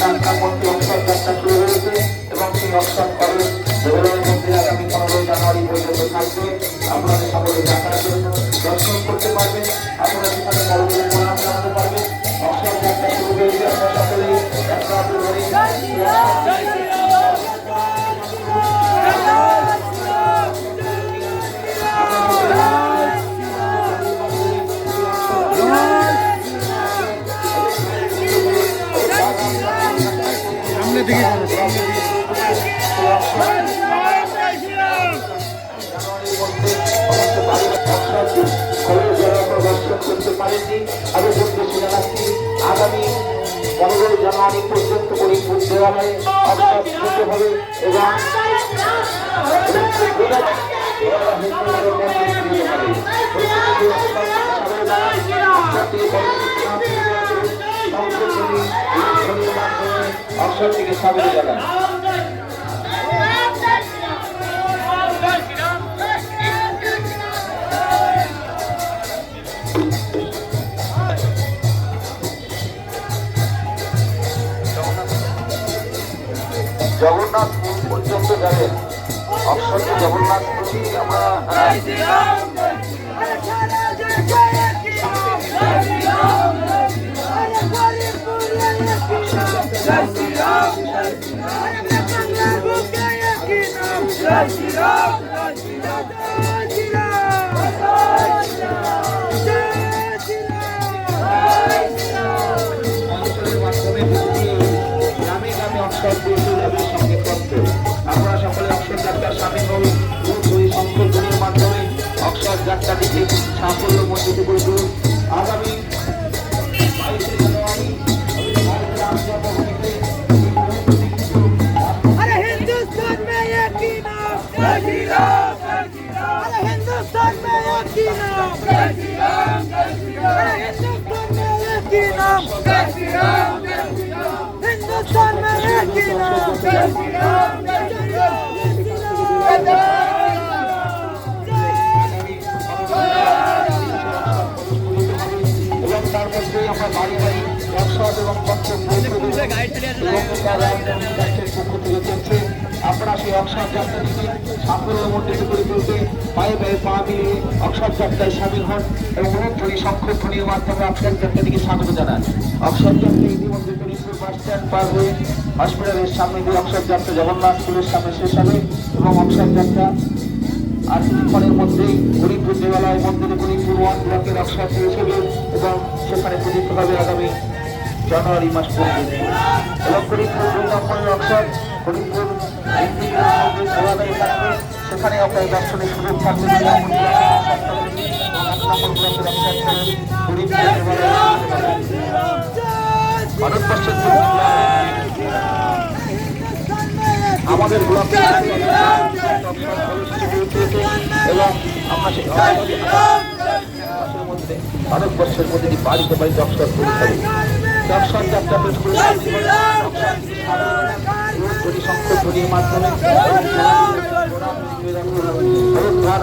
ঘন্টার মধ্যে অক্ষর যাত্রা শুরু হয়েছে এবং সেই অক্ষর করে দেবালয়ের মধ্যে আগামী 15 জানুয়ারি পর্যন্ত থাকবে। আপনারা সকলে যাত্রার জন্য দর্শন করতে পারবেন, আপনারা সেখানে বড়দের প্রণাম জানাতে পারবেন। অক্ষর যাত্রা শুরু হয়েছে, আপনারা সকলেই যাত্রা করে আগামী 15 জানুয়ারি পর্যন্ত গরিবপুর দেওয়ালয়ে অবস্থিত হবে এবং অক্ষরটিকে স্বাগত জানান। জগন্নাথপুর পর্যন্ত যাবেন, অক্ষরটি জগন্নাথপুর আমরা আমরা সকলে অক্ষর যাত্রার সামিল হই। দুই সংকল্পের মাধ্যমে অক্ষর যাত্রাটিকে সাফল্য মণ্ডিত করে তুলুন। আগামী 22 জানুয়ারি हिंदुस्तान में एक ही नाम जय श्री राम, अरे हिंदुस्तान में एक ही नाम जय श्री राम, अरे हिंदुस्तान में एक ही नाम जय श्री राम, हिंदुस्तान में एक ही नाम जय श्री राम, जय श्री राम, এবং তার মধ্যে আমরা বাড়ি বাড়ি অক্ষর এবং পক্ষ থেকে চলছে। আপনারা সেই অক্ষর যাত্রাটিকে সাফল্য মণ্ডিত করে তুলতে পায়ে পায়ে পা মিলিয়ে অক্ষর যাত্রায় সামিল হন এবং অনুধ্বনি শঙ্খধ্বনির মাধ্যমে অক্ষর যাত্রাটিকে স্বাগত জানান। অক্ষর যাত্রা ইতিমধ্যে গরিবপুর বাস স্ট্যান্ড পার হয়ে হসপিটালের সামনে দিয়ে অক্ষর যাত্রা জগন্নাথ স্কুলের সামনে শেষ হবে এবং অক্ষর যাত্রা আর কিছুক্ষণের মধ্যেই গরিবপুর দেবালয় মন্দিরে গরিবপুর 1 ব্লকের অক্ষর পৌঁছবে এবং সেখানে পূজিত হবে আগামী জানুয়ারি মাস পর্যন্ত। এবং গরিবপুর 2 নম্বরের অক্ষর গরিবপুর দেবালয়ে থাকবে, সেখানে আপনার দর্শনের সুযোগ থাকবে। ভারতবর্ষের আমাদের ব্লকে এবং আমরা সেই মধ্যে ভারতবর্ষের প্রতিটি বাড়িতে বাড়িতে অক্ষর পৌঁছাবে। অক্ষর যাত্রা শঙ্খধ্বনির মাধ্যমে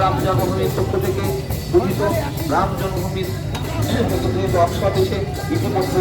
রাম জন্মভূমির পক্ষ থেকে পূজিত রাম জন্মভূমির অক্ষর দেশে ইতিমধ্যে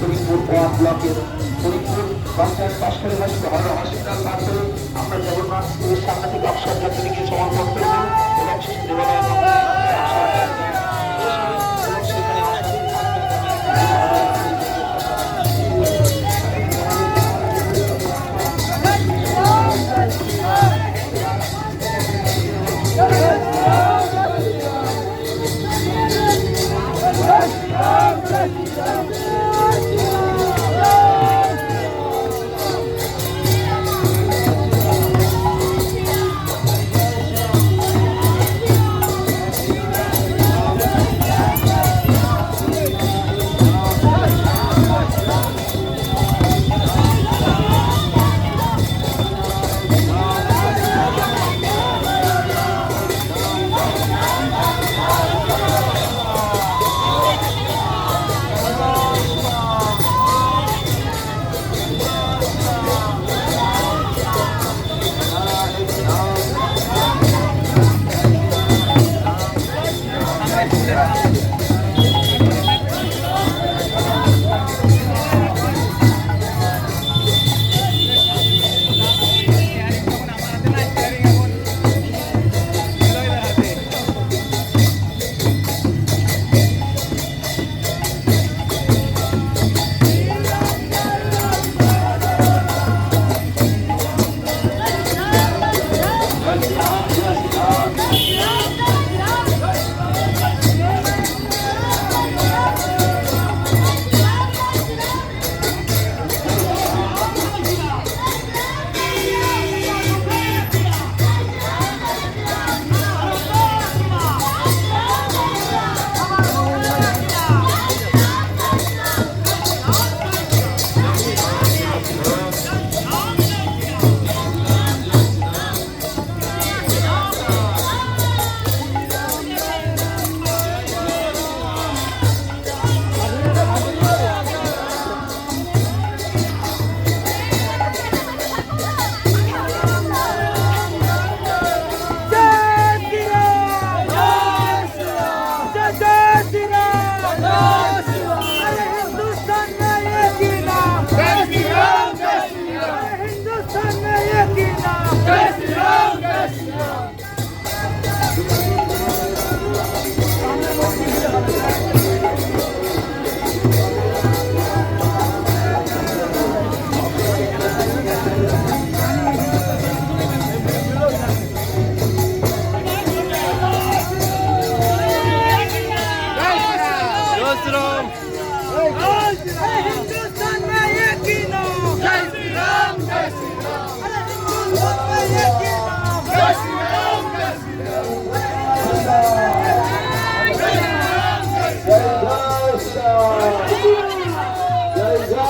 গরিবপুর 1 ব্লকের গরিবপুর পঞ্চায়েত পাশ করে হসপিটাল পার করে আমরা জগন্নাথ স্কুলের সামনে থেকে অক্ষর যাত্রাটিকে সমর্পণ করব এবং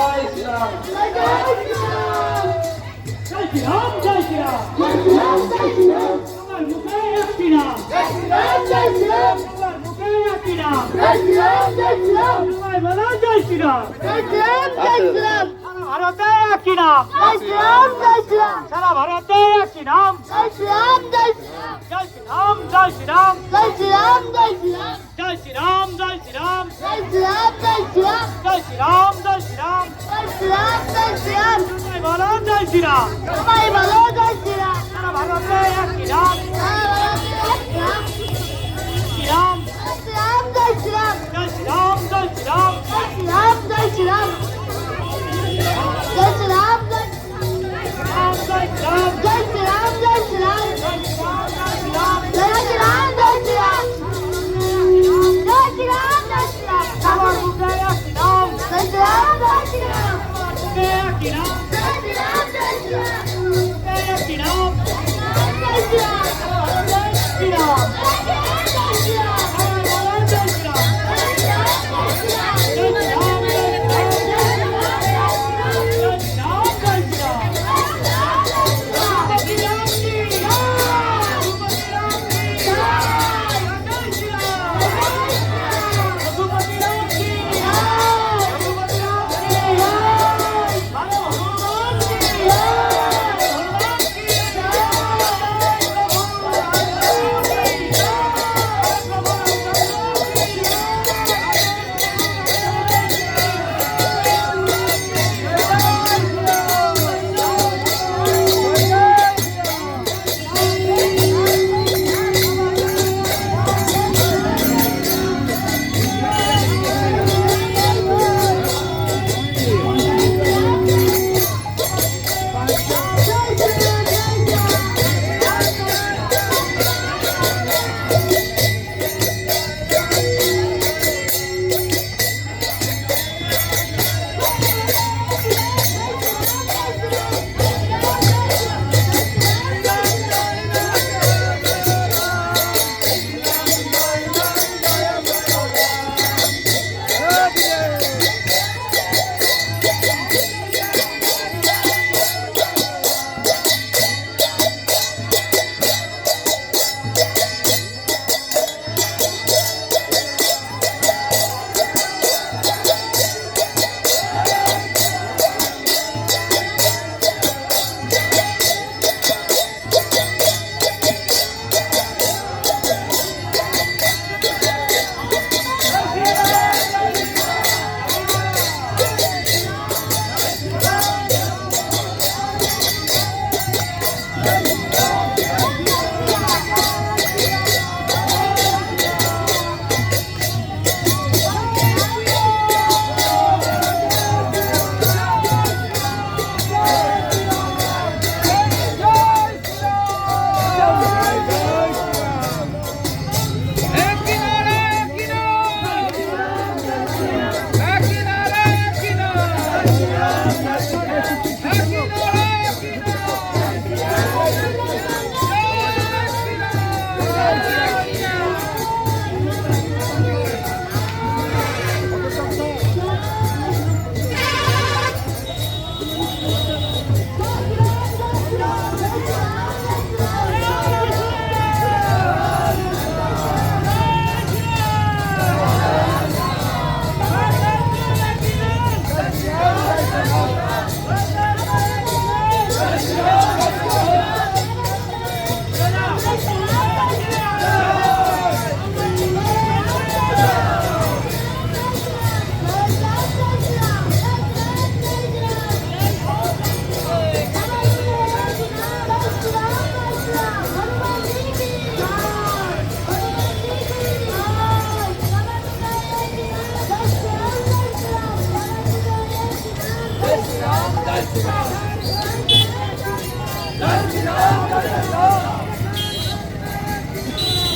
জয় শ্রীরাম। জয় শ্রীরাম জয় শ্রীরাম আমার মুখে একটি নাম আমার মুখে একটি নাম সবাই বলো জয় শ্রীরাম সারা ভারতে একটি নাম সারা ভারতে একটি নাম জয় শ্রীরাম জয় শ্রীরাম জয় শ্রীরাম জয় শ্রীরাম জয় শ্রীরাম জয় শ্রীরাম জয় শ্রীরাম জয় শ্রীরাম সবাই বলো জয় শ্রীরাম সারা ভারতে একটি নাম শ্রীরাম জয় শ্রীরাম জয় শ্রীরাম জয় শ্রীরাম জয় শ্রীরাম আমার মুখে একটি নাম মুখে একটি নাম মুখে একটি নাম Shriram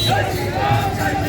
Jai Shri Ram, Jai Shri Ram.